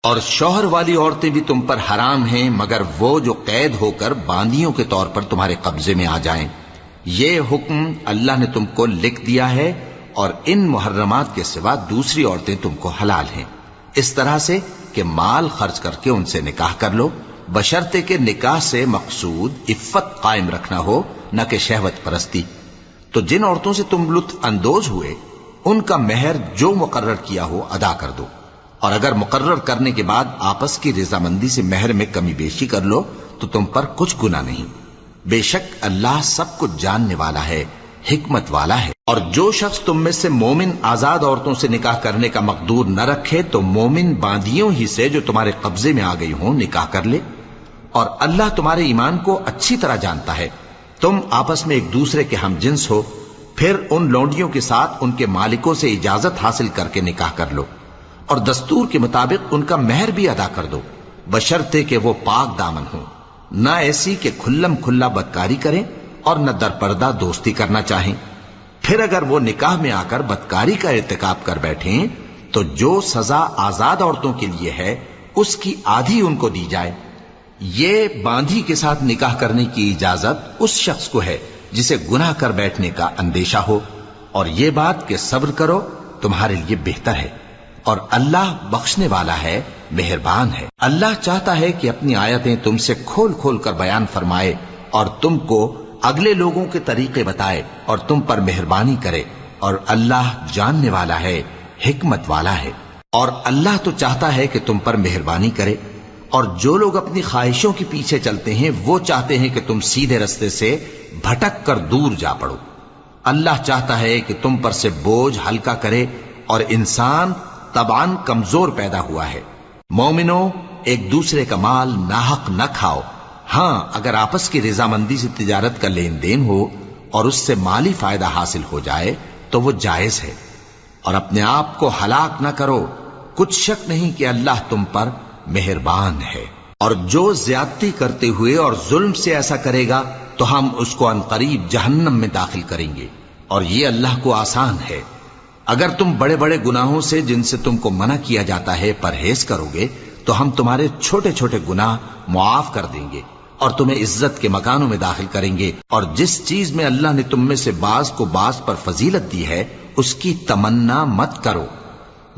اور شوہر والی عورتیں بھی تم پر حرام ہیں مگر وہ جو قید ہو کر باندیوں کے طور پر تمہارے قبضے میں آ جائیں۔ یہ حکم اللہ نے تم کو لکھ دیا ہے، اور ان محرمات کے سوا دوسری عورتیں تم کو حلال ہیں، اس طرح سے کہ مال خرچ کر کے ان سے نکاح کر لو، بشرطے کہ نکاح سے مقصود عفت قائم رکھنا ہو، نہ کہ شہوت پرستی۔ تو جن عورتوں سے تم لطف اندوز ہوئے ان کا مہر جو مقرر کیا ہو ادا کر دو، اور اگر مقرر کرنے کے بعد آپس کی رضامندی سے مہر میں کمی بیشی کر لو تو تم پر کچھ گناہ نہیں۔ بے شک اللہ سب کچھ جاننے والا ہے، حکمت والا ہے۔ اور جو شخص تم میں سے مومن آزاد عورتوں سے نکاح کرنے کا مقدور نہ رکھے تو مومن باندیوں ہی سے جو تمہارے قبضے میں آ گئی ہوں نکاح کر لے، اور اللہ تمہارے ایمان کو اچھی طرح جانتا ہے۔ تم آپس میں ایک دوسرے کے ہم جنس ہو، پھر ان لونڈیوں کے ساتھ ان کے مالکوں سے اجازت حاصل کر کے نکاح کر لو، اور دستور کے مطابق ان کا مہر بھی ادا کر دو، بشرطے کہ وہ پاک دامن ہوں، نہ ایسی کہ کھلم کھلا بدکاری کریں اور نہ در پردہ دوستی کرنا چاہیں۔ پھر اگر وہ نکاح میں آ کر بدکاری کا ارتکاب کر بیٹھیں تو جو سزا آزاد عورتوں کے لیے ہے اس کی آدھی ان کو دی جائے۔ یہ باندھی کے ساتھ نکاح کرنے کی اجازت اس شخص کو ہے جسے گناہ کر بیٹھنے کا اندیشہ ہو، اور یہ بات کہ صبر کرو تمہارے لیے بہتر ہے، اور اللہ بخشنے والا ہے، مہربان ہے۔ اللہ چاہتا ہے کہ اپنی آیتیں تم سے کھول کھول کر بیان فرمائے اور تم کو اگلے لوگوں کے طریقے بتائے اور تم پر مہربانی کرے، اور اللہ جاننے والا ہے، حکمت والا ہے۔ اور اللہ تو چاہتا ہے کہ تم پر مہربانی کرے، اور جو لوگ اپنی خواہشوں کے پیچھے چلتے ہیں وہ چاہتے ہیں کہ تم سیدھے رستے سے بھٹک کر دور جا پڑو۔ اللہ چاہتا ہے کہ تم پر سے بوجھ ہلکا کرے، اور انسان طبعاً کمزور پیدا ہوا ہے۔ مومنوں، ایک دوسرے کا مال ناحق نہ کھاؤ، ہاں اگر آپس کی رضامندی سے تجارت کا لین دین ہو اور اس سے مالی فائدہ حاصل ہو جائے تو وہ جائز ہے، اور اپنے آپ کو ہلاک نہ کرو، کچھ شک نہیں کہ اللہ تم پر مہربان ہے۔ اور جو زیادتی کرتے ہوئے اور ظلم سے ایسا کرے گا تو ہم اس کو عنقریب جہنم میں داخل کریں گے، اور یہ اللہ کو آسان ہے۔ اگر تم بڑے بڑے گناہوں سے جن سے تم کو منع کیا جاتا ہے پرہیز کرو گے تو ہم تمہارے چھوٹے چھوٹے گناہ معاف کر دیں گے اور تمہیں عزت کے مکانوں میں داخل کریں گے۔ اور جس چیز میں اللہ نے تم میں سے بعض کو بعض پر فضیلت دی ہے اس کی تمنا مت کرو۔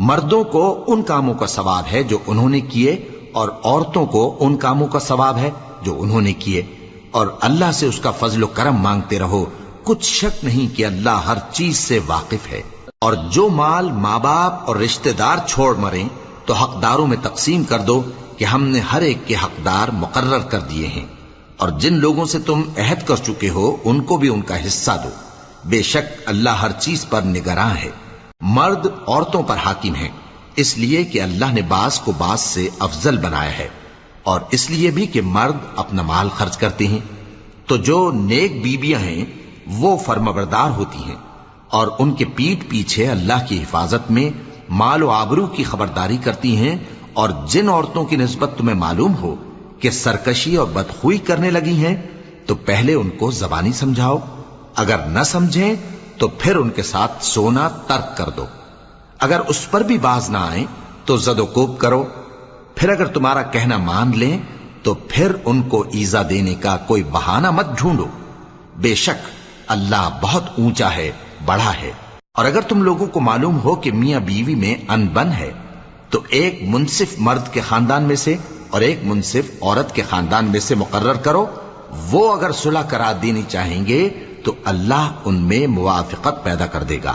مردوں کو ان کاموں کا ثواب ہے جو انہوں نے کیے، اور عورتوں کو ان کاموں کا ثواب ہے جو انہوں نے کیے، اور اللہ سے اس کا فضل و کرم مانگتے رہو، کچھ شک نہیں کہ اللہ ہر چیز سے واقف ہے۔ اور جو مال ماں باپ اور رشتہ دار چھوڑ مریں تو حقداروں میں تقسیم کر دو کہ ہم نے ہر ایک کے حقدار مقرر کر دیے ہیں، اور جن لوگوں سے تم عہد کر چکے ہو ان کو بھی ان کا حصہ دو، بے شک اللہ ہر چیز پر نگراں ہے۔ مرد عورتوں پر حاکم ہیں، اس لیے کہ اللہ نے بعض کو بعض سے افضل بنایا ہے، اور اس لیے بھی کہ مرد اپنا مال خرچ کرتے ہیں۔ تو جو نیک بیویاں ہیں وہ فرمانبردار ہوتی ہیں، اور ان کے پیٹھ پیچھے اللہ کی حفاظت میں مال و آبرو کی خبرداری کرتی ہیں۔ اور جن عورتوں کی نسبت تمہیں معلوم ہو کہ سرکشی اور بدخوئی کرنے لگی ہیں تو پہلے ان کو زبانی سمجھاؤ، اگر نہ سمجھیں تو پھر ان کے ساتھ سونا ترک کر دو۔ اگر اس پر بھی باز نہ آئیں تو زد و کوب کرو، پھر اگر تمہارا کہنا مان لیں تو پھر ان کو ایذا دینے کا کوئی بہانہ مت ڈھونڈو، بے شک اللہ بہت اونچا ہے، بڑا ہے۔ اور اگر تم لوگوں کو معلوم ہو کہ میاں بیوی میں انبن ہے تو ایک منصف مرد کے خاندان میں سے اور ایک منصف عورت کے خاندان میں سے مقرر کرو، وہ اگر صلح کرا دینی چاہیں گے تو اللہ ان میں موافقت پیدا کر دے گا۔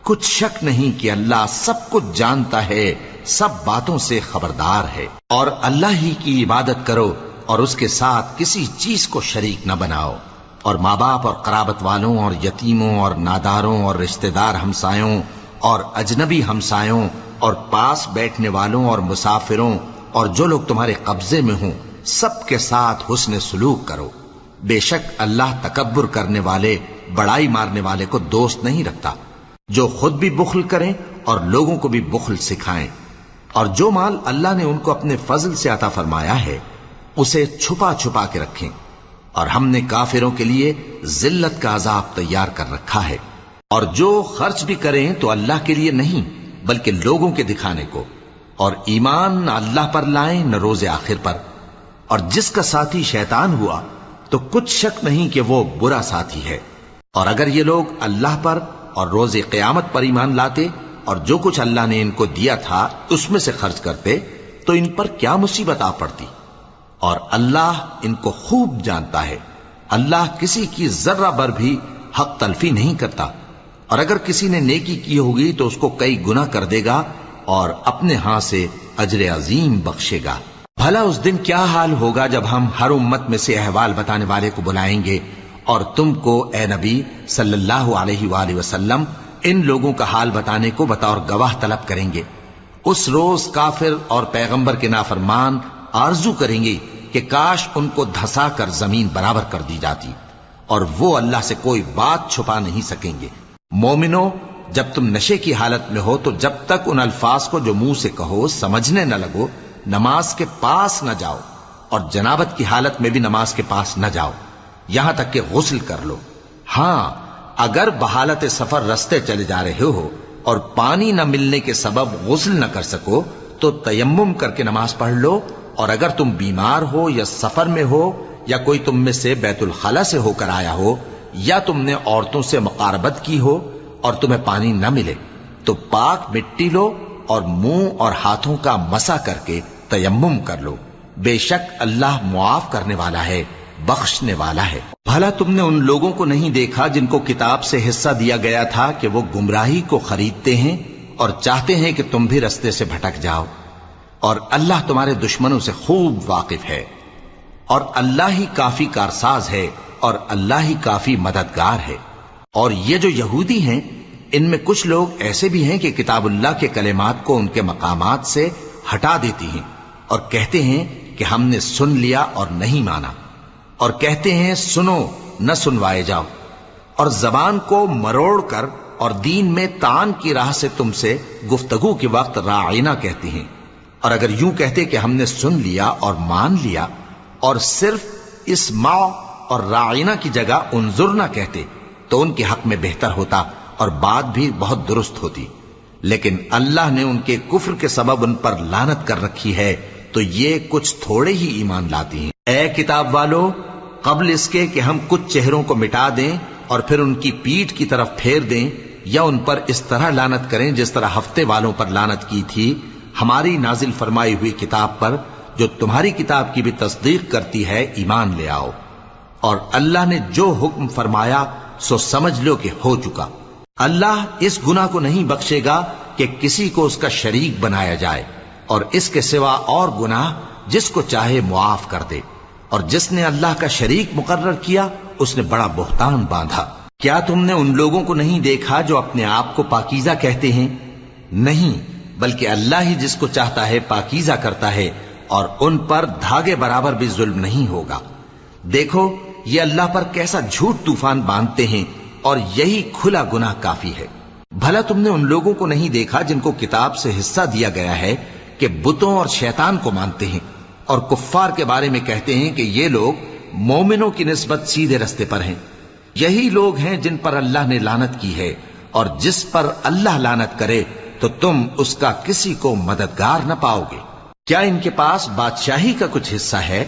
کچھ شک نہیں کہ اللہ سب کچھ جانتا ہے، سب باتوں سے خبردار ہے۔ اور اللہ ہی کی عبادت کرو اور اس کے ساتھ کسی چیز کو شریک نہ بناؤ، اور ماں باپ اور قرابت والوں اور یتیموں اور ناداروں اور رشتہ دار ہمسایوں اور اجنبی ہمسایوں اور پاس بیٹھنے والوں اور مسافروں اور جو لوگ تمہارے قبضے میں ہوں سب کے ساتھ حسن سلوک کرو، بے شک اللہ تکبر کرنے والے، بڑائی مارنے والے کو دوست نہیں رکھتا۔ جو خود بھی بخل کریں اور لوگوں کو بھی بخل سکھائیں، اور جو مال اللہ نے ان کو اپنے فضل سے عطا فرمایا ہے اسے چھپا چھپا کے رکھیں، اور ہم نے کافروں کے لیے ذلت کا عذاب تیار کر رکھا ہے۔ اور جو خرچ بھی کریں تو اللہ کے لیے نہیں بلکہ لوگوں کے دکھانے کو، اور ایمان نہ اللہ پر لائیں نہ روز آخر پر، اور جس کا ساتھی شیطان ہوا تو کچھ شک نہیں کہ وہ برا ساتھی ہے۔ اور اگر یہ لوگ اللہ پر اور روز قیامت پر ایمان لاتے اور جو کچھ اللہ نے ان کو دیا تھا اس میں سے خرچ کرتے تو ان پر کیا مصیبت آ پڑتی، اور اللہ ان کو خوب جانتا ہے۔ اللہ کسی کی ذرہ بر بھی حق تلفی نہیں کرتا، اور اگر کسی نے نیکی کی ہوگی تو اس کو کئی گنا کر دے گا اور اپنے ہاں سے اجر عظیم بخشے گا۔ بھلا اس دن کیا حال ہوگا جب ہم ہر امت میں سے احوال بتانے والے کو بلائیں گے اور تم کو اے نبی صلی اللہ علیہ وآلہ وسلم ان لوگوں کا حال بتانے کو بطور گواہ طلب کریں گے۔ اس روز کافر اور پیغمبر کے نافرمان آرزو کریں گے کہ کاش ان کو دھسا کر زمین برابر کر دی جاتی، اور وہ اللہ سے کوئی بات چھپا نہیں سکیں گے۔ مومنو، جب تم نشے کی حالت میں ہو تو جب تک ان الفاظ کو جو منہ سے کہو سمجھنے نہ لگو نماز کے پاس نہ جاؤ، اور جنابت کی حالت میں بھی نماز کے پاس نہ جاؤ یہاں تک کہ غسل کر لو۔ ہاں، اگر بحالت سفر رستے چلے جا رہے ہو اور پانی نہ ملنے کے سبب غسل نہ کر سکو تو تیمم کر کے نماز پڑھ لو، اور اگر تم بیمار ہو یا سفر میں ہو یا کوئی تم میں سے بیت الخلا سے ہو کر آیا ہو یا تم نے عورتوں سے مقاربت کی ہو اور تمہیں پانی نہ ملے تو پاک مٹی لو اور منہ اور ہاتھوں کا مسح کر کے تیمم کر لو، بے شک اللہ معاف کرنے والا ہے، بخشنے والا ہے۔ بھلا تم نے ان لوگوں کو نہیں دیکھا جن کو کتاب سے حصہ دیا گیا تھا کہ وہ گمراہی کو خریدتے ہیں اور چاہتے ہیں کہ تم بھی رستے سے بھٹک جاؤ، اور اللہ تمہارے دشمنوں سے خوب واقف ہے، اور اللہ ہی کافی کارساز ہے، اور اللہ ہی کافی مددگار ہے۔ اور یہ جو یہودی ہیں ان میں کچھ لوگ ایسے بھی ہیں کہ کتاب اللہ کے کلمات کو ان کے مقامات سے ہٹا دیتی ہیں اور کہتے ہیں کہ ہم نے سن لیا اور نہیں مانا، اور کہتے ہیں سنو نہ سنوائے جاؤ، اور زبان کو مروڑ کر اور دین میں تان کی راہ سے تم سے گفتگو کے وقت راعینا کہتی ہیں، اور اگر یوں کہتے کہ ہم نے سن لیا اور مان لیا اور صرف اسمع اور راعینا کی جگہ انظرنا کہتے تو ان کے حق میں بہتر ہوتا اور بات بھی بہت درست ہوتی، لیکن اللہ نے ان کے کفر کے سبب ان پر لعنت کر رکھی ہے تو یہ کچھ تھوڑے ہی ایمان لاتی ہیں۔ اے کتاب والو، قبل اس کے کہ ہم کچھ چہروں کو مٹا دیں اور پھر ان کی پیٹھ کی طرف پھیر دیں یا ان پر اس طرح لعنت کریں جس طرح ہفتے والوں پر لعنت کی تھی، ہماری نازل فرمائی ہوئی کتاب پر جو تمہاری کتاب کی بھی تصدیق کرتی ہے ایمان لے آؤ، اور اللہ نے جو حکم فرمایا سو سمجھ لو کہ ہو چکا۔ اللہ اس گناہ کو نہیں بخشے گا کہ کسی کو اس کا شریک بنایا جائے، اور اس کے سوا اور گناہ جس کو چاہے معاف کر دے، اور جس نے اللہ کا شریک مقرر کیا اس نے بڑا بہتان باندھا۔ کیا تم نے ان لوگوں کو نہیں دیکھا جو اپنے آپ کو پاکیزہ کہتے ہیں؟ نہیں، بلکہ اللہ ہی جس کو چاہتا ہے پاکیزہ کرتا ہے، اور ان پر دھاگے برابر بھی ظلم نہیں ہوگا۔ دیکھو یہ اللہ پر کیسا جھوٹ طوفان باندھتے ہیں، اور یہی کھلا گناہ کافی ہے۔ بھلا تم نے ان لوگوں کو نہیں دیکھا جن کو کتاب سے حصہ دیا گیا ہے کہ بتوں اور شیطان کو مانتے ہیں، اور کفار کے بارے میں کہتے ہیں کہ یہ لوگ مومنوں کی نسبت سیدھے رستے پر ہیں۔ یہی لوگ ہیں جن پر اللہ نے لعنت کی ہے، اور جس پر اللہ لعنت کرے تو تم اس کا کسی کو مددگار نہ پاؤ گے۔ کیا ان کے پاس بادشاہی کا کچھ حصہ ہے؟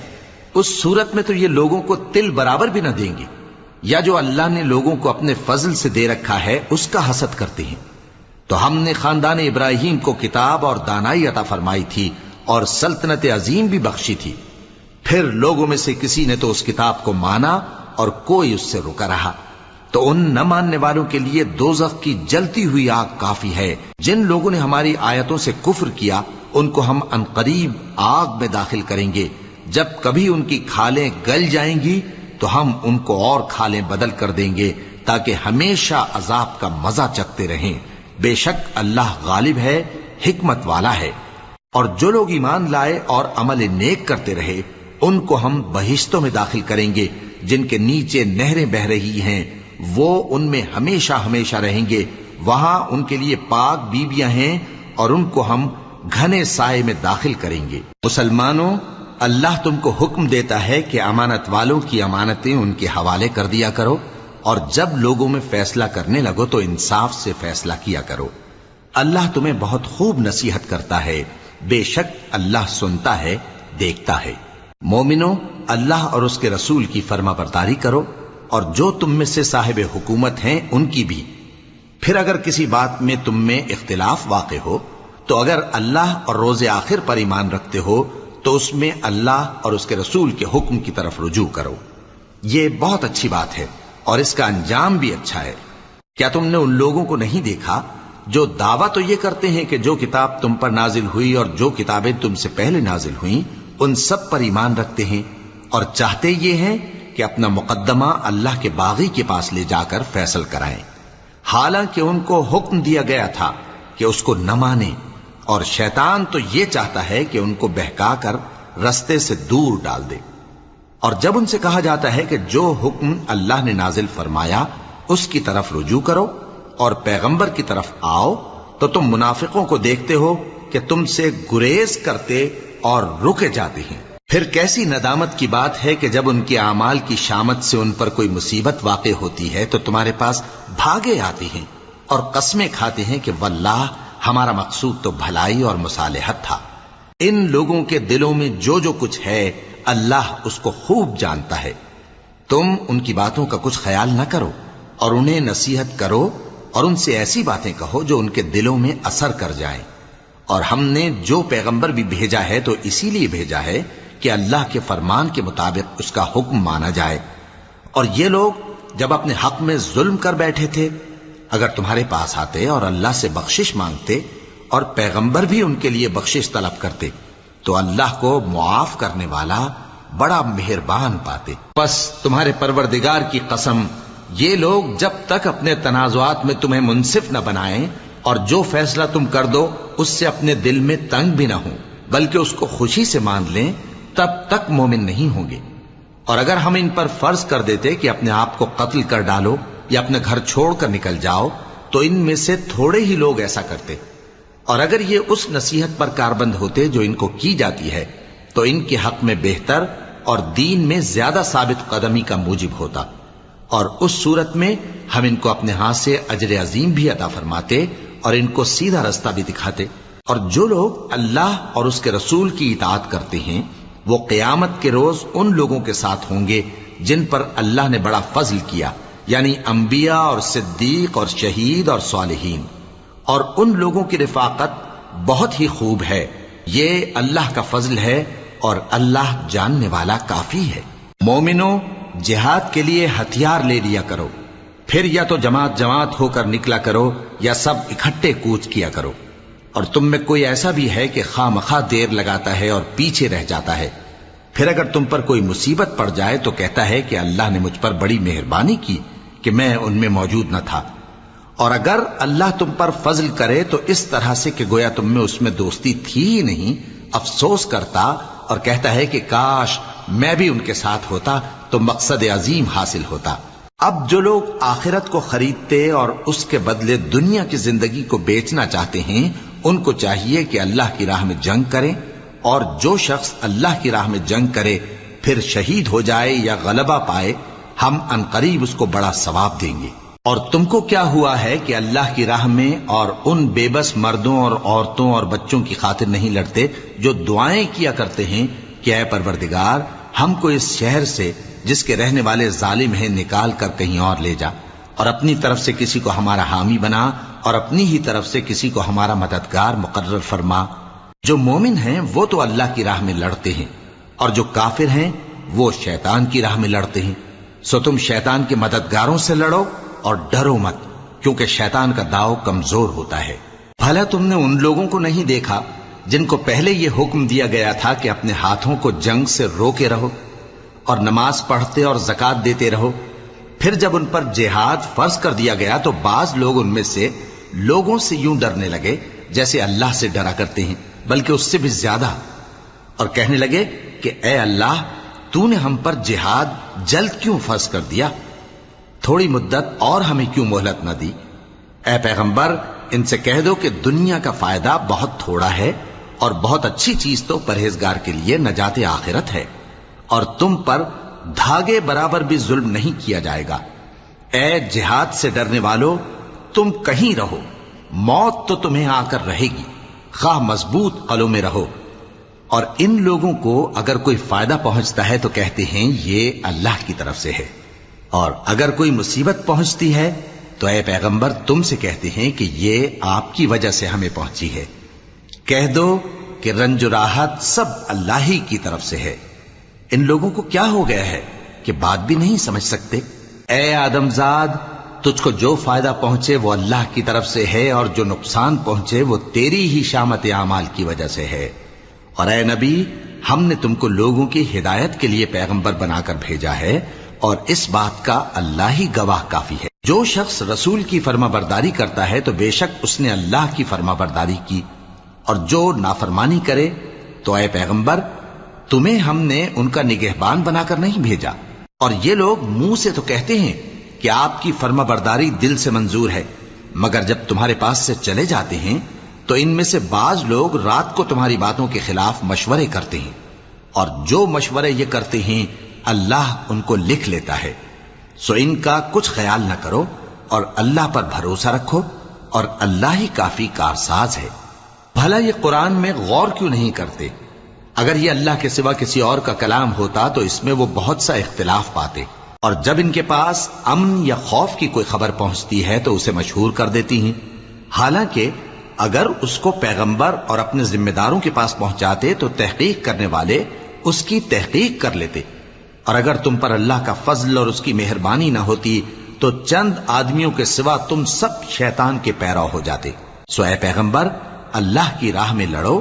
اس صورت میں تو یہ لوگوں کو تل برابر بھی نہ دیں گے، یا جو اللہ نے لوگوں کو اپنے فضل سے دے رکھا ہے اس کا حسد کرتے ہیں۔ تو ہم نے خاندان ابراہیم کو کتاب اور دانائی عطا فرمائی تھی اور سلطنت عظیم بھی بخشی تھی، پھر لوگوں میں سے کسی نے تو اس کتاب کو مانا اور کوئی اس سے رکا رہا، تو ان نہ ماننے والوں کے لیے دوزخ کی جلتی ہوئی آگ کافی ہے۔ جن لوگوں نے ہماری آیتوں سے کفر کیا ان کو ہم عنقریب آگ میں داخل کریں گے، جب کبھی ان کی کھالیں گل جائیں گی تو ہم ان کو اور کھالیں بدل کر دیں گے تاکہ ہمیشہ عذاب کا مزہ چکھتے رہیں۔ بے شک اللہ غالب ہے، حکمت والا ہے۔ اور جو لوگ ایمان لائے اور عمل نیک کرتے رہے ان کو ہم بہشتوں میں داخل کریں گے جن کے نیچے نہریں بہ رہی ہیں، وہ ان میں ہمیشہ ہمیشہ رہیں گے، وہاں ان کے لیے پاک بیویاں ہیں اور ان کو ہم گھنے سائے میں داخل کریں گے۔ مسلمانوں، اللہ تم کو حکم دیتا ہے کہ امانت والوں کی امانتیں ان کے حوالے کر دیا کرو، اور جب لوگوں میں فیصلہ کرنے لگو تو انصاف سے فیصلہ کیا کرو۔ اللہ تمہیں بہت خوب نصیحت کرتا ہے، بے شک اللہ سنتا ہے، دیکھتا ہے۔ مومنو، اللہ اور اس کے رسول کی فرما برداری کرو، اور جو تم میں سے صاحب حکومت ہیں ان کی بھی۔ پھر اگر کسی بات میں تم میں اختلاف واقع ہو تو اگر اللہ اور روز آخر پر ایمان رکھتے ہو تو اس میں اللہ اور اس کے رسول کے حکم کی طرف رجوع کرو۔ یہ بہت اچھی بات ہے اور اس کا انجام بھی اچھا ہے۔ کیا تم نے ان لوگوں کو نہیں دیکھا جو دعویٰ تو یہ کرتے ہیں کہ جو کتاب تم پر نازل ہوئی اور جو کتابیں تم سے پہلے نازل ہوئیں ان سب پر ایمان رکھتے ہیں، اور چاہتے یہ ہیں کہ اپنا مقدمہ اللہ کے باغی کے پاس لے جا کر فیصل کرائیں، حالانکہ ان کو حکم دیا گیا تھا کہ اس کو نہ مانیں، اور شیطان تو یہ چاہتا ہے کہ ان کو بہکا کر رستے سے دور ڈال دے۔ اور جب ان سے کہا جاتا ہے کہ جو حکم اللہ نے نازل فرمایا اس کی طرف رجوع کرو اور پیغمبر کی طرف آؤ، تو تم منافقوں کو دیکھتے ہو کہ تم سے گریز کرتے اور رکے جاتے ہیں۔ پھر کیسی ندامت کی بات ہے کہ جب ان کے اعمال کی شامت سے ان پر کوئی مصیبت واقع ہوتی ہے تو تمہارے پاس بھاگے آتے ہیں اور قسمیں کھاتے ہیں کہ واللہ ہمارا مقصود تو بھلائی اور مصالحت تھا۔ ان لوگوں کے دلوں میں جو جو کچھ ہے اللہ اس کو خوب جانتا ہے۔ تم ان کی باتوں کا کچھ خیال نہ کرو اور انہیں نصیحت کرو اور ان سے ایسی باتیں کہو جو ان کے دلوں میں اثر کر جائیں۔ اور ہم نے جو پیغمبر بھی بھیجا ہے تو اسی لیے بھیجا ہے کہ اللہ کے فرمان کے مطابق اس کا حکم مانا جائے۔ اور یہ لوگ جب اپنے حق میں ظلم کر بیٹھے تھے، اگر تمہارے پاس آتے اور اللہ سے بخشش مانگتے اور پیغمبر بھی ان کے لیے بخشش طلب کرتے تو اللہ کو معاف کرنے والا بڑا مہربان پاتے۔ پس تمہارے پروردگار کی قسم، یہ لوگ جب تک اپنے تنازعات میں تمہیں منصف نہ بنائیں اور جو فیصلہ تم کر دو اس سے اپنے دل میں تنگ بھی نہ ہوں بلکہ اس کو خوشی سے مان لیں، تب تک مومن نہیں ہوں گے۔ اور اگر ہم ان پر فرض کر دیتے کہ اپنے آپ کو قتل کر ڈالو یا اپنے گھر چھوڑ کر نکل جاؤ تو ان میں سے تھوڑے ہی لوگ ایسا کرتے، اور اگر یہ اس نصیحت پر کاربند ہوتے جو ان کو کی جاتی ہے تو ان کے حق میں بہتر اور دین میں زیادہ ثابت قدمی کا موجب ہوتا، اور اس صورت میں ہم ان کو اپنے ہاتھ سے اجر عظیم بھی عطا فرماتے اور ان کو سیدھا رستہ بھی دکھاتے۔ اور جو لوگ اللہ اور اس کے رسول کی اطاعت کرتے ہیں وہ قیامت کے روز ان لوگوں کے ساتھ ہوں گے جن پر اللہ نے بڑا فضل کیا، یعنی انبیاء اور صدیق اور شہید اور صالحین، اور ان لوگوں کی رفاقت بہت ہی خوب ہے۔ یہ اللہ کا فضل ہے اور اللہ جاننے والا کافی ہے۔ مومنو، جہاد کے لیے ہتھیار لے لیا کرو، پھر یا تو جماعت جماعت ہو کر نکلا کرو یا سب اکٹھے کوچ کیا کرو۔ اور تم میں کوئی ایسا بھی ہے کہ خواہ مخواہ دیر لگاتا ہے اور پیچھے رہ جاتا ہے، پھر اگر تم پر کوئی مصیبت پڑ جائے تو کہتا ہے کہ اللہ نے مجھ پر بڑی مہربانی کی کہ میں ان میں موجود نہ تھا۔ اور اگر اللہ تم پر فضل کرے تو اس طرح سے کہ گویا تم میں اس میں دوستی تھی ہی نہیں، افسوس کرتا اور کہتا ہے کہ کاش میں بھی ان کے ساتھ ہوتا تو مقصد عظیم حاصل ہوتا۔ اب جو لوگ آخرت کو خریدتے اور اس کے بدلے دنیا کی زندگی کو بیچنا چاہتے ہیں ان کو چاہیے کہ اللہ کی راہ میں جنگ کریں، اور جو شخص اللہ کی راہ میں جنگ کرے پھر شہید ہو جائے یا غلبہ پائے ہم عنقریب اس کو بڑا ثواب دیں گے۔ اور تم کو کیا ہوا ہے کہ اللہ کی راہ میں اور ان بے بس مردوں اور عورتوں اور بچوں کی خاطر نہیں لڑتے جو دعائیں کیا کرتے ہیں کہ اے پروردگار ہم کو اس شہر سے جس کے رہنے والے ظالم ہیں نکال کر کہیں اور لے جا، اور اپنی طرف سے کسی کو ہمارا حامی بنا اور اپنی ہی طرف سے کسی کو ہمارا مددگار مقرر فرما۔ جو مومن ہیں وہ تو اللہ کی راہ میں لڑتے ہیں، اور جو کافر ہیں وہ شیطان کی راہ میں لڑتے ہیں، سو تم شیطان کے مددگاروں سے لڑو اور ڈرو مت، کیونکہ شیطان کا داؤ کمزور ہوتا ہے۔ بھلا تم نے ان لوگوں کو نہیں دیکھا جن کو پہلے یہ حکم دیا گیا تھا کہ اپنے ہاتھوں کو جنگ سے روکے رہو اور نماز پڑھتے اور زکوٰۃ دیتے رہو، پھر جب ان پر جہاد فرض کر دیا گیا تو بعض لوگ ان میں سے لوگوں سے یوں ڈرنے لگے جیسے اللہ سے ڈرا کرتے ہیں، بلکہ اس سے بھی زیادہ، اور کہنے لگے کہ اے اللہ تو نے ہم پر جہاد جلد کیوں فرض کر دیا، تھوڑی مدت اور ہمیں کیوں مہلت نہ دی۔ اے پیغمبر ان سے کہہ دو کہ دنیا کا فائدہ بہت تھوڑا ہے اور بہت اچھی چیز تو پرہیزگار کے لیے نجات آخرت ہے، اور تم پر دھاگے برابر بھی ظلم نہیں کیا جائے گا۔ اے جہاد سے ڈرنے والو، تم کہیں رہو، موت تو تمہیں آ کر رہے گی، خواہ مضبوط قلعوں میں رہو۔ اور ان لوگوں کو اگر کوئی فائدہ پہنچتا ہے تو کہتے ہیں یہ اللہ کی طرف سے ہے، اور اگر کوئی مصیبت پہنچتی ہے تو اے پیغمبر تم سے کہتے ہیں کہ یہ آپ کی وجہ سے ہمیں پہنچی ہے۔ کہہ دو کہ رنج و راحت سب اللہ ہی کی طرف سے ہے۔ ان لوگوں کو کیا ہو گیا ہے کہ بات بھی نہیں سمجھ سکتے؟ اے آدم زاد، تجھ کو جو فائدہ پہنچے وہ اللہ کی طرف سے ہے، اور جو نقصان پہنچے وہ تیری ہی شامت اعمال کی وجہ سے ہے۔ اور اے نبی، ہم نے تم کو لوگوں کی ہدایت کے لیے پیغمبر بنا کر بھیجا ہے، اور اس بات کا اللہ ہی گواہ کافی ہے۔ جو شخص رسول کی فرما برداری کرتا ہے تو بے شک اس نے اللہ کی فرما برداری کی، اور جو نافرمانی کرے تو اے پیغمبر تمہیں ہم نے ان کا نگہبان بنا کر نہیں بھیجا۔ اور یہ لوگ منہ سے تو کہتے ہیں کہ آپ کی فرما برداری دل سے منظور ہے، مگر جب تمہارے پاس سے چلے جاتے ہیں تو ان میں سے بعض لوگ رات کو تمہاری باتوں کے خلاف مشورے کرتے ہیں، اور جو مشورے یہ کرتے ہیں اللہ ان کو لکھ لیتا ہے۔ سو ان کا کچھ خیال نہ کرو اور اللہ پر بھروسہ رکھو، اور اللہ ہی کافی کارساز ہے۔ بھلا یہ قرآن میں غور کیوں نہیں کرتے؟ اگر یہ اللہ کے سوا کسی اور کا کلام ہوتا تو اس میں وہ بہت سا اختلاف پاتے، اور جب ان کے پاس امن یا خوف کی کوئی خبر پہنچتی ہے تو اسے مشہور کر دیتی ہیں، حالانکہ اگر اس کو پیغمبر اور اپنے ذمہ داروں کے پاس پہنچاتے تو تحقیق کرنے والے اس کی تحقیق کر لیتے، اور اگر تم پر اللہ کا فضل اور اس کی مہربانی نہ ہوتی تو چند آدمیوں کے سوا تم سب شیطان کے پیرو ہو جاتے۔ سو اے پیغمبر اللہ کی راہ میں لڑو،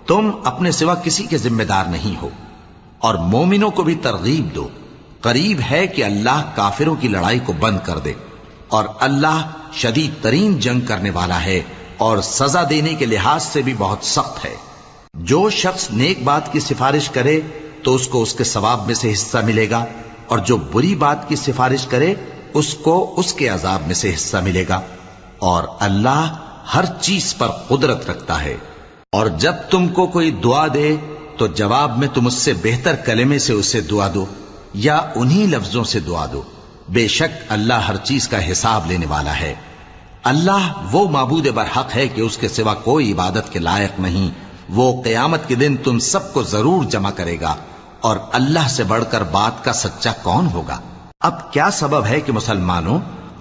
تم اپنے سوا کسی کے ذمہ دار نہیں ہو، اور مومنوں کو بھی ترغیب دو۔ قریب ہے کہ اللہ کافروں کی لڑائی کو بند کر دے، اور اللہ شدید ترین جنگ کرنے والا ہے اور سزا دینے کے لحاظ سے بھی بہت سخت ہے۔ جو شخص نیک بات کی سفارش کرے تو اس کو اس کے ثواب میں سے حصہ ملے گا، اور جو بری بات کی سفارش کرے اس کو اس کے عذاب میں سے حصہ ملے گا، اور اللہ ہر چیز پر قدرت رکھتا ہے۔ اور جب تم کو کوئی دعا دے تو جواب میں تم اس سے بہتر کلمے سے اسے دعا دو، یا انہی لفظوں سے دعا دو، بے شک اللہ ہر چیز کا حساب لینے والا ہے۔ اللہ وہ معبود برحق ہے کہ اس کے سوا کوئی عبادت کے لائق نہیں۔ وہ قیامت کے دن تم سب کو ضرور جمع کرے گا، اور اللہ سے بڑھ کر بات کا سچا کون ہوگا؟ اب کیا سبب ہے کہ مسلمانوں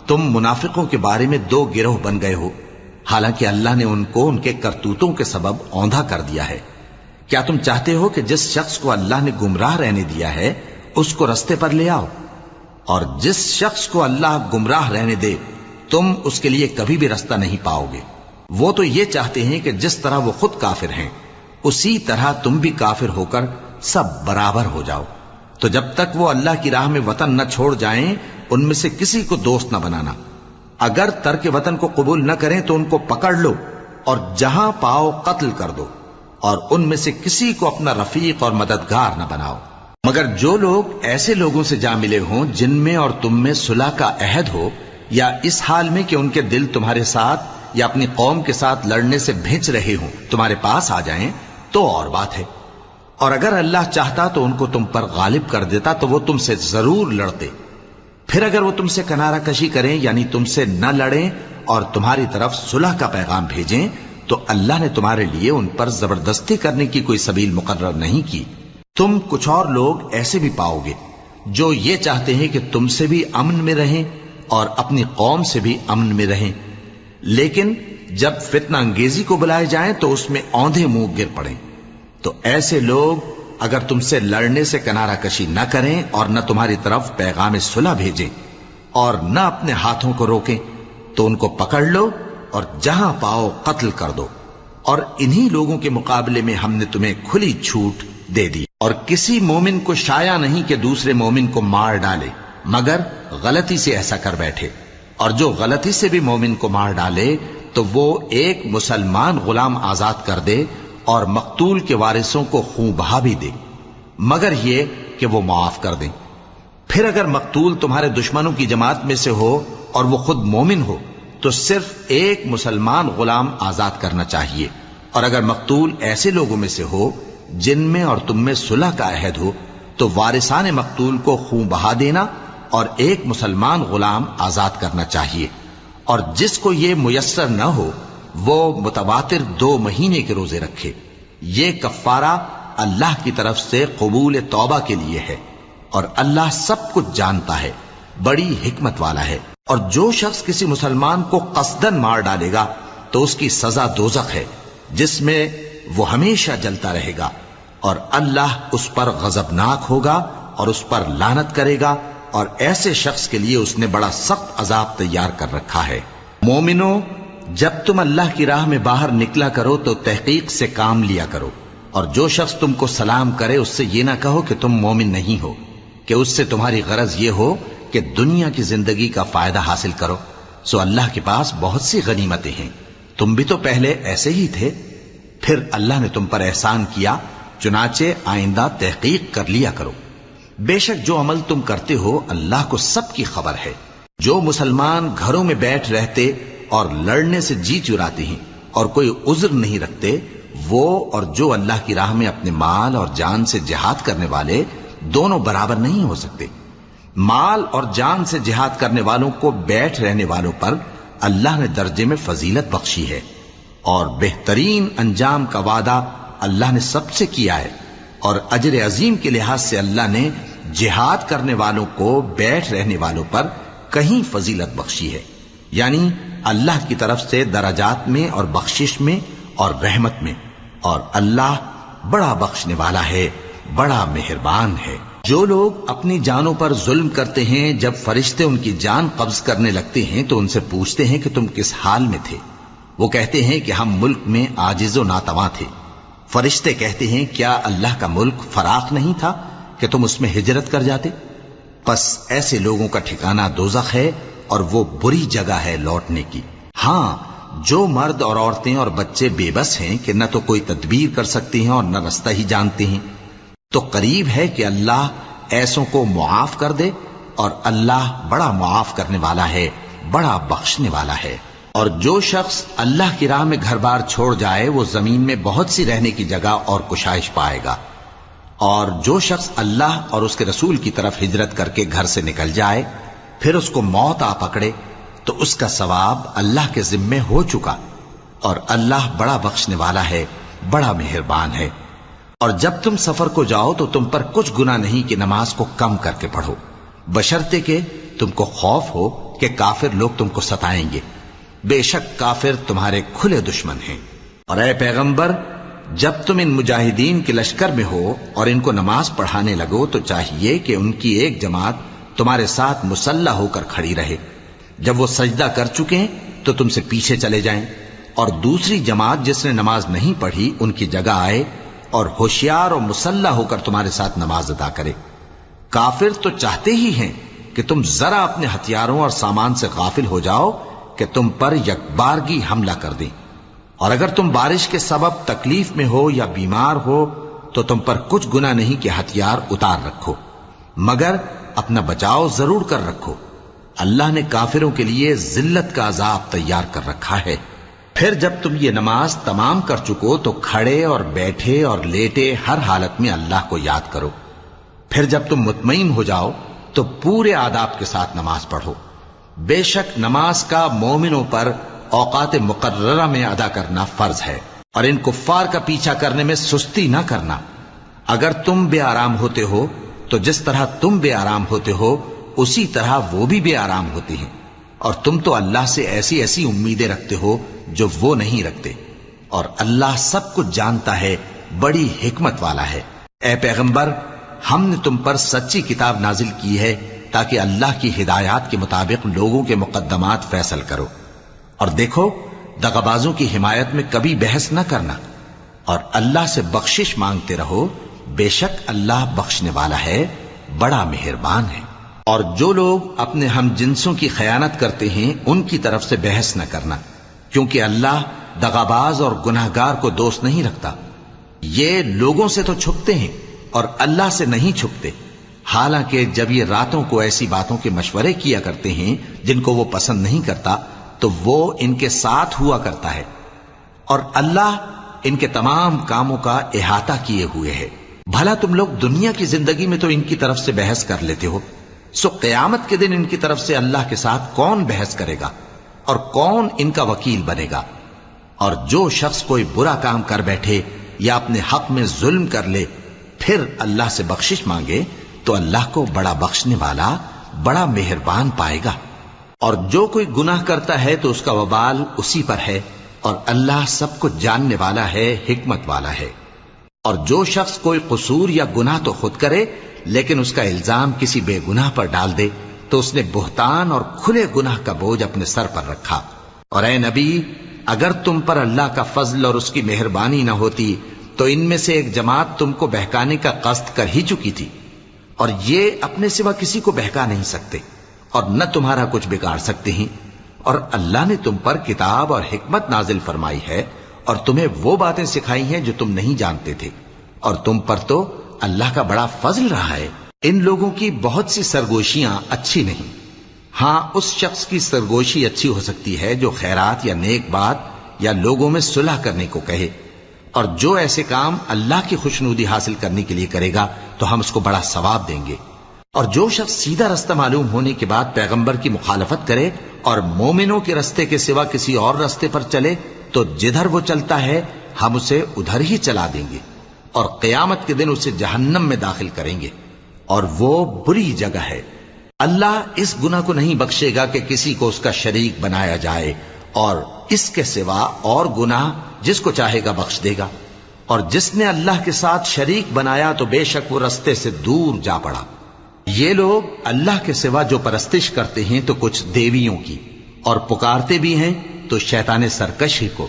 تم منافقوں کے بارے میں دو گروہ بن گئے ہو، حالانکہ اللہ نے ان کو ان کے کرتوتوں کے سبب اوندھا کر دیا ہے؟ کیا تم چاہتے ہو کہ جس شخص کو اللہ نے گمراہ رہنے دیا ہے اس کو رستے پر لے آؤ، اور جس شخص کو اللہ گمراہ رہنے دے تم اس کے لیے کبھی بھی رستہ نہیں پاؤ گے؟ وہ تو یہ چاہتے ہیں کہ جس طرح وہ خود کافر ہیں اسی طرح تم بھی کافر ہو کر سب برابر ہو جاؤ۔ تو جب تک وہ اللہ کی راہ میں وطن نہ چھوڑ جائیں ان میں سے کسی کو دوست نہ بنانا۔ اگر ترک وطن کو قبول نہ کریں تو ان کو پکڑ لو اور جہاں پاؤ قتل کر دو، اور ان میں سے کسی کو اپنا رفیق اور مددگار نہ بناؤ، مگر جو لوگ ایسے لوگوں سے جا ملے ہوں جن میں اور تم میں صلح کا عہد ہو، یا اس حال میں کہ ان کے دل تمہارے ساتھ یا اپنی قوم کے ساتھ لڑنے سے بھنچ رہے ہوں تمہارے پاس آ جائیں تو اور بات ہے۔ اور اگر اللہ چاہتا تو ان کو تم پر غالب کر دیتا تو وہ تم سے ضرور لڑتے۔ پھر اگر وہ تم سے کنارہ کشی کریں یعنی تم سے نہ لڑیں اور تمہاری طرف صلح کا پیغام بھیجیں تو اللہ نے تمہارے لیے ان پر زبردستی کرنے کی کوئی سبیل مقرر نہیں کی۔ تم کچھ اور لوگ ایسے بھی پاؤ گے جو یہ چاہتے ہیں کہ تم سے بھی امن میں رہیں اور اپنی قوم سے بھی امن میں رہیں، لیکن جب فتنہ انگیزی کو بلائے جائیں تو اس میں اوندھے منہ گر پڑیں۔ تو ایسے لوگ اگر تم سے لڑنے سے کنارہ کشی نہ کریں اور نہ تمہاری طرف پیغام صلح بھیجیں اور نہ اپنے ہاتھوں کو روکیں تو ان کو پکڑ لو اور جہاں پاؤ قتل کر دو، اور انہی لوگوں کے مقابلے میں ہم نے تمہیں کھلی چھوٹ دے دی۔ اور کسی مومن کو شایع نہیں کہ دوسرے مومن کو مار ڈالے مگر غلطی سے ایسا کر بیٹھے، اور جو غلطی سے بھی مومن کو مار ڈالے تو وہ ایک مسلمان غلام آزاد کر دے اور مقتول کے وارثوں کو خون بہا بھی دے، مگر یہ کہ وہ معاف کر دیں۔ پھر اگر مقتول تمہارے دشمنوں کی جماعت میں سے ہو اور وہ خود مومن ہو تو صرف ایک مسلمان غلام آزاد کرنا چاہیے، اور اگر مقتول ایسے لوگوں میں سے ہو جن میں اور تم میں صلح کا عہد ہو تو وارثان مقتول کو خون بہا دینا اور ایک مسلمان غلام آزاد کرنا چاہیے۔ اور جس کو یہ میسر نہ ہو وہ متواتر 2 مہینے کے روزے رکھے۔ یہ کفارہ اللہ کی طرف سے قبول توبہ کے لیے ہے، اور اللہ سب کچھ جانتا ہے، بڑی حکمت والا ہے۔ اور جو شخص کسی مسلمان کو قصدن مار ڈالے گا تو اس کی سزا دوزخ ہے، جس میں وہ ہمیشہ جلتا رہے گا، اور اللہ اس پر غضبناک ہوگا اور اس پر لعنت کرے گا، اور ایسے شخص کے لیے اس نے بڑا سخت عذاب تیار کر رکھا ہے۔ مومنو، جب تم اللہ کی راہ میں باہر نکلا کرو تو تحقیق سے کام لیا کرو، اور جو شخص تم کو سلام کرے اس سے یہ نہ کہو کہ تم مومن نہیں ہو، کہ اس سے تمہاری غرض یہ ہو کہ دنیا کی زندگی کا فائدہ حاصل کرو۔ سو اللہ کے پاس بہت سی غنیمتیں ہیں، تم بھی تو پہلے ایسے ہی تھے، پھر اللہ نے تم پر احسان کیا، چنانچہ آئندہ تحقیق کر لیا کرو۔ بے شک جو عمل تم کرتے ہو اللہ کو سب کی خبر ہے۔ جو مسلمان گھروں میں بیٹھ رہتے اور لڑنے سے جی چراتے ہیں اور کوئی عذر نہیں رکھتے، وہ اور جو اللہ کی راہ میں اپنے مال اور جان سے جہاد کرنے والے دونوں برابر نہیں ہو سکتے۔ مال اور جان سے جہاد کرنے والوں کو بیٹھ رہنے والوں پر اللہ نے درجے میں فضیلت بخشی ہے، اور بہترین انجام کا وعدہ اللہ نے سب سے کیا ہے، اور اجر عظیم کے لحاظ سے اللہ نے جہاد کرنے والوں کو بیٹھ رہنے والوں پر کہیں فضیلت بخشی ہے، یعنی اللہ کی طرف سے درجات میں اور بخشش میں اور رحمت میں، اور اللہ بڑا بخشنے والا ہے، بڑا مہربان ہے۔ جو لوگ اپنی جانوں پر ظلم کرتے ہیں، جب فرشتے ان کی جان قبض کرنے لگتے ہیں تو ان سے پوچھتے ہیں کہ تم کس حال میں تھے؟ وہ کہتے ہیں کہ ہم ملک میں عاجز و ناتواں تھے۔ فرشتے کہتے ہیں کیا اللہ کا ملک فراخ نہیں تھا کہ تم اس میں ہجرت کر جاتے؟ پس ایسے لوگوں کا ٹھکانہ دوزخ ہے، اور وہ بری جگہ ہے لوٹنے کی۔ ہاں، جو مرد اور عورتیں اور بچے بے بس ہیں کہ نہ تو کوئی تدبیر کر سکتے ہیں اور نہ رستہ ہی جانتے ہیں، تو قریب ہے کہ اللہ ایسوں کو معاف کر دے، اور اللہ بڑا معاف کرنے والا ہے، بڑا بخشنے والا ہے۔ اور جو شخص اللہ کی راہ میں گھر بار چھوڑ جائے وہ زمین میں بہت سی رہنے کی جگہ اور کشائش پائے گا، اور جو شخص اللہ اور اس کے رسول کی طرف ہجرت کر کے گھر سے نکل جائے پھر اس کو موت آ پکڑے تو اس کا ثواب اللہ کے ذمے ہو چکا، اور اللہ بڑا بخشنے والا ہے، بڑا مہربان ہے۔ اور جب تم سفر کو جاؤ تو تم پر کچھ گناہ نہیں کہ نماز کو کم کر کے پڑھو، بشرطے کہ تم کو خوف ہو کہ کافر لوگ تم کو ستائیں گے، بے شک کافر تمہارے کھلے دشمن ہیں۔ اور اے پیغمبر، جب تم ان مجاہدین کے لشکر میں ہو اور ان کو نماز پڑھانے لگو تو چاہیے کہ ان کی ایک جماعت تمہارے ساتھ مسلح ہو کر کھڑی رہے، جب وہ سجدہ کر چکے ہیں تو تم سے پیچھے چلے جائیں، اور دوسری جماعت جس نے نماز نہیں پڑھی ان کی جگہ آئے اور ہوشیار اور مسلح ہو کر تمہارے ساتھ نماز ادا کرے۔ کافر تو چاہتے ہی ہیں کہ تم ذرا اپنے ہتھیاروں اور سامان سے غافل ہو جاؤ کہ تم پر یکبارگی حملہ کر دیں، اور اگر تم بارش کے سبب تکلیف میں ہو یا بیمار ہو تو تم پر کچھ گناہ نہیں کہ ہتھیار اتار رکھو، مگر اپنا بچاؤ ضرور کر رکھو۔ اللہ نے کافروں کے لیے ذلت کا عذاب تیار کر رکھا ہے۔ پھر جب تم یہ نماز تمام کر چکو تو کھڑے اور بیٹھے اور لیٹے ہر حالت میں اللہ کو یاد کرو۔ پھر جب تم مطمئن ہو جاؤ تو پورے آداب کے ساتھ نماز پڑھو۔ بے شک نماز کا مومنوں پر اوقات مقررہ میں ادا کرنا فرض ہے، اور ان کفار کا پیچھا کرنے میں سستی نہ کرنا۔ اگر تم بے آرام ہوتے ہو تو جس طرح تم بے آرام ہوتے ہو اسی طرح وہ بھی بے آرام ہوتے ہیں، اور تم تو اللہ سے ایسی ایسی امیدیں رکھتے ہو جو وہ نہیں رکھتے، اور اللہ سب کچھ جانتا ہے، بڑی حکمت والا ہے۔ اے پیغمبر، ہم نے تم پر سچی کتاب نازل کی ہے تاکہ اللہ کی ہدایات کے مطابق لوگوں کے مقدمات فیصل کرو، اور دیکھو دغابازوں کی حمایت میں کبھی بحث نہ کرنا، اور اللہ سے بخشش مانگتے رہو، بے شک اللہ بخشنے والا ہے، بڑا مہربان ہے۔ اور جو لوگ اپنے ہم جنسوں کی خیانت کرتے ہیں ان کی طرف سے بحث نہ کرنا، کیونکہ اللہ دغاباز اور گناہگار کو دوست نہیں رکھتا۔ یہ لوگوں سے تو چھپتے ہیں اور اللہ سے نہیں چھپتے، حالانکہ جب یہ راتوں کو ایسی باتوں کے مشورے کیا کرتے ہیں جن کو وہ پسند نہیں کرتا تو وہ ان کے ساتھ ہوا کرتا ہے، اور اللہ ان کے تمام کاموں کا احاطہ کیے ہوئے ہے۔ بھلا تم لوگ دنیا کی زندگی میں تو ان کی طرف سے بحث کر لیتے ہو، سو قیامت کے دن ان کی طرف سے اللہ کے ساتھ کون بحث کرے گا اور کون ان کا وکیل بنے گا؟ اور جو شخص کوئی برا کام کر بیٹھے یا اپنے حق میں ظلم کر لے پھر اللہ سے بخشش مانگے تو اللہ کو بڑا بخشنے والا بڑا مہربان پائے گا۔ اور جو کوئی گناہ کرتا ہے تو اس کا وبال اسی پر ہے، اور اللہ سب کچھ جاننے والا ہے، حکمت والا ہے۔ اور جو شخص کوئی قصور یا گناہ تو خود کرے لیکن اس کا الزام کسی بے گناہ پر ڈال دے تو اس نے بہتان اور کھلے گناہ کا بوجھ اپنے سر پر رکھا۔ اور اے نبی، اگر تم پر اللہ کا فضل اور اس کی مہربانی نہ ہوتی تو ان میں سے ایک جماعت تم کو بہکانے کا قصد کر ہی چکی تھی، اور یہ اپنے سوا کسی کو بہکا نہیں سکتے اور نہ تمہارا کچھ بگاڑ سکتے ہیں۔ اور اللہ نے تم پر کتاب اور حکمت نازل فرمائی ہے اور تمہیں وہ باتیں سکھائی ہیں جو تم نہیں جانتے تھے، اور تم پر تو اللہ کا بڑا فضل رہا ہے۔ ان لوگوں کی بہت سی سرگوشیاں اچھی نہیں، ہاں اس شخص کی سرگوشی اچھی ہو سکتی ہے جو خیرات یا نیک بات یا لوگوں میں صلح کرنے کو کہے، اور جو ایسے کام اللہ کی خوشنودی حاصل کرنے کے لیے کرے گا تو ہم اس کو بڑا ثواب دیں گے۔ اور جو شخص سیدھا رستہ معلوم ہونے کے بعد پیغمبر کی مخالفت کرے اور مومنوں کے رستے کے سوا کسی اور رستے پر چلے تو جدھر وہ چلتا ہے ہم اسے ادھر ہی چلا دیں گے، اور قیامت کے دن اسے جہنم میں داخل کریں گے، اور وہ بری جگہ ہے۔ اللہ اس گناہ کو نہیں بخشے گا کہ کسی کو اس کا شریک بنایا جائے، اور اس کے سوا اور گناہ جس کو چاہے گا بخش دے گا، اور جس نے اللہ کے ساتھ شریک بنایا تو بے شک وہ رستے سے دور جا پڑا۔ یہ لوگ اللہ کے سوا جو پرستش کرتے ہیں تو کچھ دیویوں کی، اور پکارتے بھی ہیں تو شیطان سرکشی کو،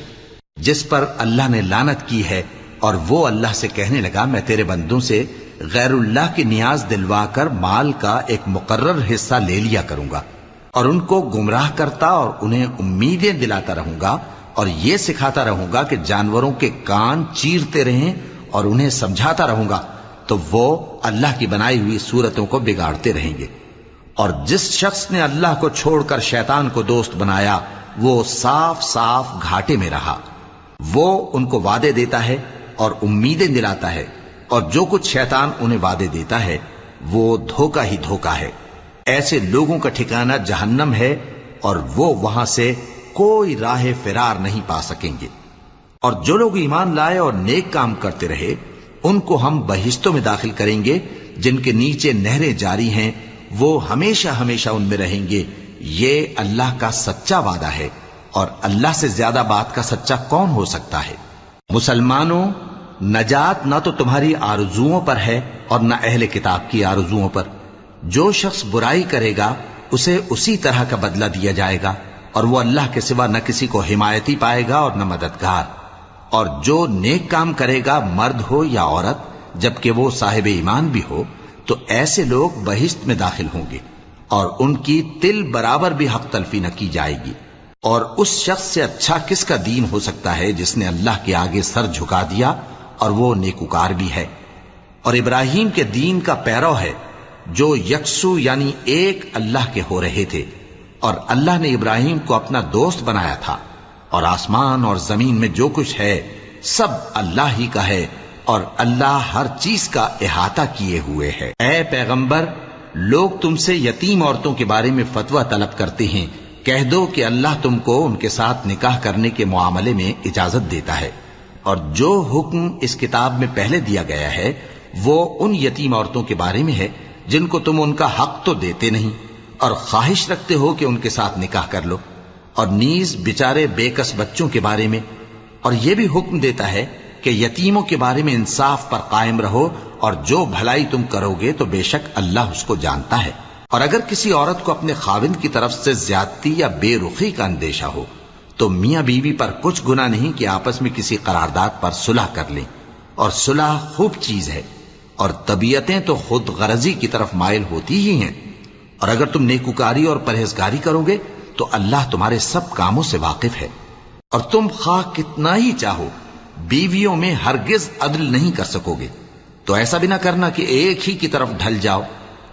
جس پر اللہ نے لعنت کی ہے، اور وہ اللہ سے کہنے لگا میں تیرے بندوں سے غیر اللہ کی نیاز دلوا کر مال کا ایک مقرر حصہ لے لیا کروں گا، اور ان کو گمراہ کرتا اور انہیں امیدیں دلاتا رہوں گا، اور یہ سکھاتا رہوں گا کہ جانوروں کے کان چیرتے رہیں، اور انہیں سمجھاتا رہوں گا تو وہ اللہ کی بنائی ہوئی صورتوں کو بگاڑتے رہیں گے۔ اور جس شخص نے اللہ کو چھوڑ کر شیطان کو دوست بنایا وہ صاف صاف گھاٹے میں رہا۔ وہ ان کو وعدے دیتا ہے اور امیدیں دلاتا ہے، اور جو کچھ شیطان انہیں وعدے دیتا ہے وہ دھوکہ ہی دھوکہ ہے۔ ایسے لوگوں کا ٹھکانہ جہنم ہے، اور وہ وہاں سے کوئی راہ فرار نہیں پا سکیں گے۔ اور جو لوگ ایمان لائے اور نیک کام کرتے رہے ان کو ہم بہشتوں میں داخل کریں گے جن کے نیچے نہریں جاری ہیں، وہ ہمیشہ ہمیشہ ان میں رہیں گے۔ یہ اللہ کا سچا وعدہ ہے، اور اللہ سے زیادہ بات کا سچا کون ہو سکتا ہے؟ مسلمانوں، نجات نہ تو تمہاری آرزوؤں پر ہے اور نہ اہل کتاب کی آرزوؤں پر۔ جو شخص برائی کرے گا اسے اسی طرح کا بدلہ دیا جائے گا، اور وہ اللہ کے سوا نہ کسی کو حمایتی پائے گا اور نہ مددگار۔ اور جو نیک کام کرے گا مرد ہو یا عورت جبکہ وہ صاحب ایمان بھی ہو تو ایسے لوگ بہشت میں داخل ہوں گے، اور ان کی تل برابر بھی حق تلفی نہ کی جائے گی۔ اور اس شخص سے اچھا کس کا دین ہو سکتا ہے جس نے اللہ کے آگے سر جھکا دیا اور وہ نیکوکار بھی ہے، اور ابراہیم کے دین کا پیرو ہے جو یکسو یعنی ایک اللہ کے ہو رہے تھے، اور اللہ نے ابراہیم کو اپنا دوست بنایا تھا۔ اور آسمان اور زمین میں جو کچھ ہے سب اللہ ہی کا ہے، اور اللہ ہر چیز کا احاطہ کیے ہوئے ہے۔ اے پیغمبر، لوگ تم سے یتیم عورتوں کے بارے میں فتویٰ طلب کرتے ہیں، کہہ دو کہ اللہ تم کو ان کے ساتھ نکاح کرنے کے معاملے میں اجازت دیتا ہے، اور جو حکم اس کتاب میں پہلے دیا گیا ہے وہ ان یتیم عورتوں کے بارے میں ہے جن کو تم ان کا حق تو دیتے نہیں، اور خواہش رکھتے ہو کہ ان کے ساتھ نکاح کر لو، اور نیز بیچارے بے کس بچوں کے بارے میں۔ اور یہ بھی حکم دیتا ہے کہ یتیموں کے بارے میں انصاف پر قائم رہو، اور جو بھلائی تم کرو گے تو بے شک اللہ اس کو جانتا ہے۔ اور اگر کسی عورت کو اپنے خاوند کی طرف سے زیادتی یا بے رخی کا اندیشہ ہو تو میاں بیوی پر کچھ گناہ نہیں کہ آپس میں کسی قرارداد پر صلح کر لیں، اور صلح خوب چیز ہے، اور طبیعتیں تو خود غرضی کی طرف مائل ہوتی ہی ہیں۔ اور اگر تم نیکوکاری اور پرہیزگاری کرو گے تو اللہ تمہارے سب کاموں سے واقف ہے۔ اور تم خواہ کتنا ہی چاہو بیویوں میں ہرگز عدل نہیں کر سکو گے، تو ایسا بھی نہ کرنا کہ ایک ہی کی طرف ڈھل جاؤ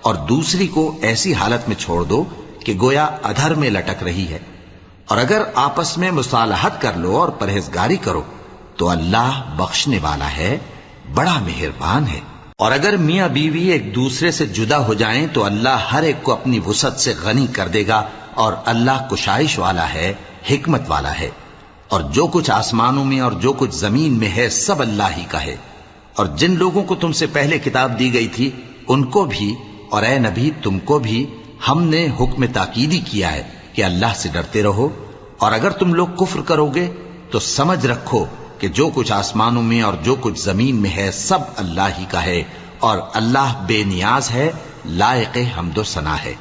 اور دوسری کو ایسی حالت میں چھوڑ دو کہ گویا ادھر میں لٹک رہی ہے۔ اور اگر آپس میں مصالحت کر لو اور پرہیزگاری کرو تو اللہ بخشنے والا ہے، بڑا مہربان ہے۔ اور اگر میاں بیوی ایک دوسرے سے جدا ہو جائیں تو اللہ ہر ایک کو اپنی وسعت سے غنی کر دے گا، اور اللہ کشائش والا ہے، حکمت والا ہے۔ اور جو کچھ آسمانوں میں اور جو کچھ زمین میں ہے سب اللہ ہی کا ہے۔ اور جن لوگوں کو تم سے پہلے کتاب دی گئی تھی ان کو بھی اور اے نبی تم کو بھی ہم نے حکم تاکیدی کیا ہے کہ اللہ سے ڈرتے رہو، اور اگر تم لوگ کفر کرو گے تو سمجھ رکھو کہ جو کچھ آسمانوں میں اور جو کچھ زمین میں ہے سب اللہ ہی کا ہے، اور اللہ بے نیاز ہے، لائق حمد و ثنا ہے۔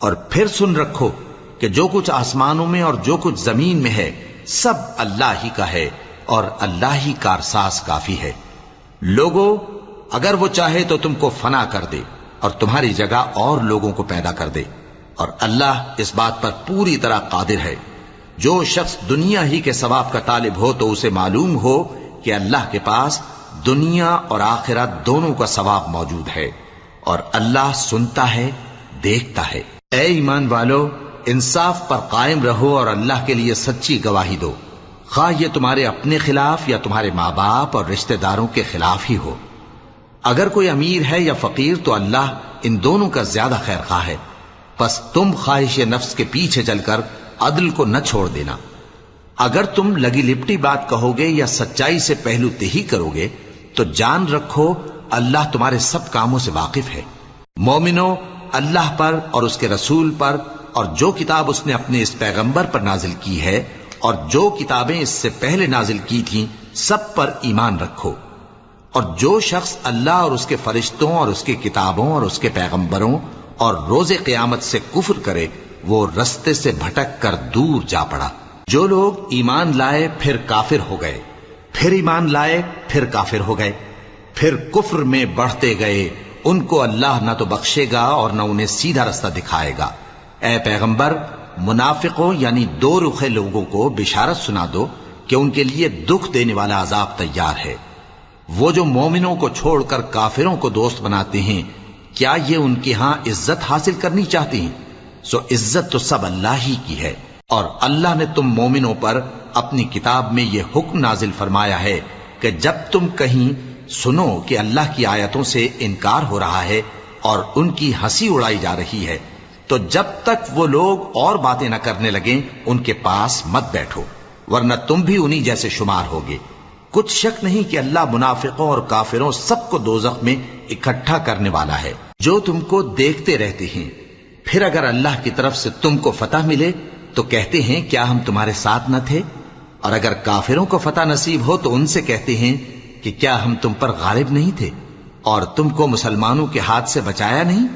اور پھر سن رکھو کہ جو کچھ آسمانوں میں اور جو کچھ زمین میں ہے سب اللہ ہی کا ہے، اور اللہ ہی کارساز کافی ہے۔ لوگو اگر وہ چاہے تو تم کو فنا کر دے اور تمہاری جگہ اور لوگوں کو پیدا کر دے، اور اللہ اس بات پر پوری طرح قادر ہے۔ جو شخص دنیا ہی کے ثواب کا طالب ہو تو اسے معلوم ہو کہ اللہ کے پاس دنیا اور آخرت دونوں کا ثواب موجود ہے، اور اللہ سنتا ہے، دیکھتا ہے۔ اے ایمان والو، انصاف پر قائم رہو اور اللہ کے لیے سچی گواہی دو، خواہ یہ تمہارے اپنے خلاف یا تمہارے ماں باپ اور رشتہ داروں کے خلاف ہی ہو۔ اگر کوئی امیر ہے یا فقیر تو اللہ ان دونوں کا زیادہ خیر خواہ ہے، پس تم خواہش نفس کے پیچھے چل کر عدل کو نہ چھوڑ دینا۔ اگر تم لگی لپٹی بات کہو گے یا سچائی سے پہلو تہی کرو گے تو جان رکھو اللہ تمہارے سب کاموں سے واقف ہے۔ مومنو، اللہ پر اور اس کے رسول پر اور جو کتاب اس نے اپنے اس پیغمبر پر نازل کی ہے اور جو کتابیں اس سے پہلے نازل کی تھیں سب پر ایمان رکھو۔ اور جو شخص اللہ اور اس کے فرشتوں اور اس کی کتابوں اور اس کے پیغمبروں اور روز قیامت سے کفر کرے وہ رستے سے بھٹک کر دور جا پڑا۔ جو لوگ ایمان لائے پھر کافر ہو گئے، پھر ایمان لائے پھر کافر ہو گئے، پھر کفر میں بڑھتے گئے، ان کو اللہ نہ تو بخشے گا اور نہ انہیں سیدھا رستہ دکھائے گا۔ اے پیغمبر، منافقوں یعنی دو رخے لوگوں کو بشارت سنا دو کہ ان کے لیے دکھ دینے والا عذاب تیار ہے۔ وہ جو مومنوں کو چھوڑ کر کافروں کو دوست بناتے ہیں، کیا یہ ان کے ہاں عزت حاصل کرنی چاہتے ہیں؟ سو عزت تو سب اللہ ہی کی ہے۔ اور اللہ نے تم مومنوں پر اپنی کتاب میں یہ حکم نازل فرمایا ہے کہ جب تم کہیں سنو کہ اللہ کی آیتوں سے انکار ہو رہا ہے اور ان کی ہنسی اڑائی جا رہی ہے تو جب تک وہ لوگ اور باتیں نہ کرنے لگیں ان کے پاس مت بیٹھو، ورنہ تم بھی انہی جیسے شمار ہوگے۔ کچھ شک نہیں کہ اللہ منافقوں اور کافروں سب کو دوزخ میں اکٹھا کرنے والا ہے۔ جو تم کو دیکھتے رہتے ہیں، پھر اگر اللہ کی طرف سے تم کو فتح ملے تو کہتے ہیں کیا ہم تمہارے ساتھ نہ تھے؟ اور اگر کافروں کو فتح نصیب ہو تو ان سے کہتے ہیں کہ کیا ہم تم پر غالب نہیں تھے اور تم کو مسلمانوں کے ہاتھ سے بچایا نہیں؟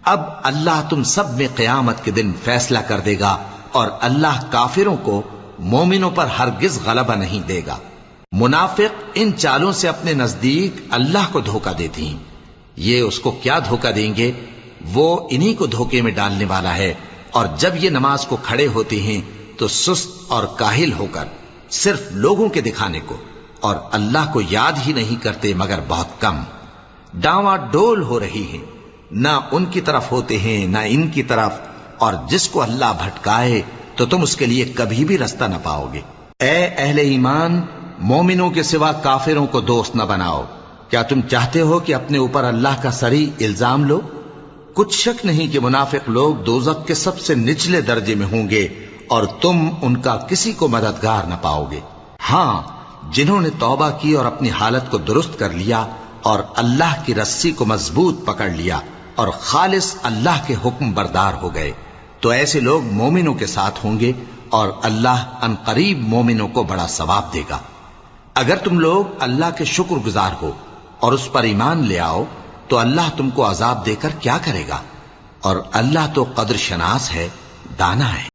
اب اللہ تم سب میں قیامت کے دن فیصلہ کر دے گا، اور اللہ کافروں کو مومنوں پر ہرگز غلبہ نہیں دے گا۔ منافق ان چالوں سے اپنے نزدیک اللہ کو دھوکہ دیتے ہیں، یہ اس کو کیا دھوکہ دیں گے؟ وہ انہی کو دھوکے میں ڈالنے والا ہے۔ اور جب یہ نماز کو کھڑے ہوتے ہیں تو سست اور کاہل ہو کر صرف لوگوں کے دکھانے کو اور اللہ کو یاد ہی نہیں کرتے مگر بہت کم۔ ڈاواں ڈول ہو رہی ہیں، نہ ان کی طرف ہوتے ہیں نہ ان کی طرف، اور جس کو اللہ بھٹکائے تو تم اس کے لیے کبھی بھی رستہ نہ پاؤ گے۔ اے اہل ایمان، مومنوں کے سوا کافروں کو دوست نہ بناؤ۔ کیا تم چاہتے ہو کہ اپنے اوپر اللہ کا صریح الزام لو؟ کچھ شک نہیں کہ منافق لوگ دوزخ کے سب سے نچلے درجے میں ہوں گے اور تم ان کا کسی کو مددگار نہ پاؤ گے۔ ہاں، جنہوں نے توبہ کی اور اپنی حالت کو درست کر لیا اور اللہ کی رسی کو مضبوط پکڑ لیا اور خالص اللہ کے حکم بردار ہو گئے تو ایسے لوگ مومنوں کے ساتھ ہوں گے، اور اللہ ان قریب مومنوں کو بڑا ثواب دے گا۔ اگر تم لوگ اللہ کے شکر گزار ہو اور اس پر ایمان لے آؤ تو اللہ تم کو عذاب دے کر کیا کرے گا؟ اور اللہ تو قدر شناس ہے، دانا ہے۔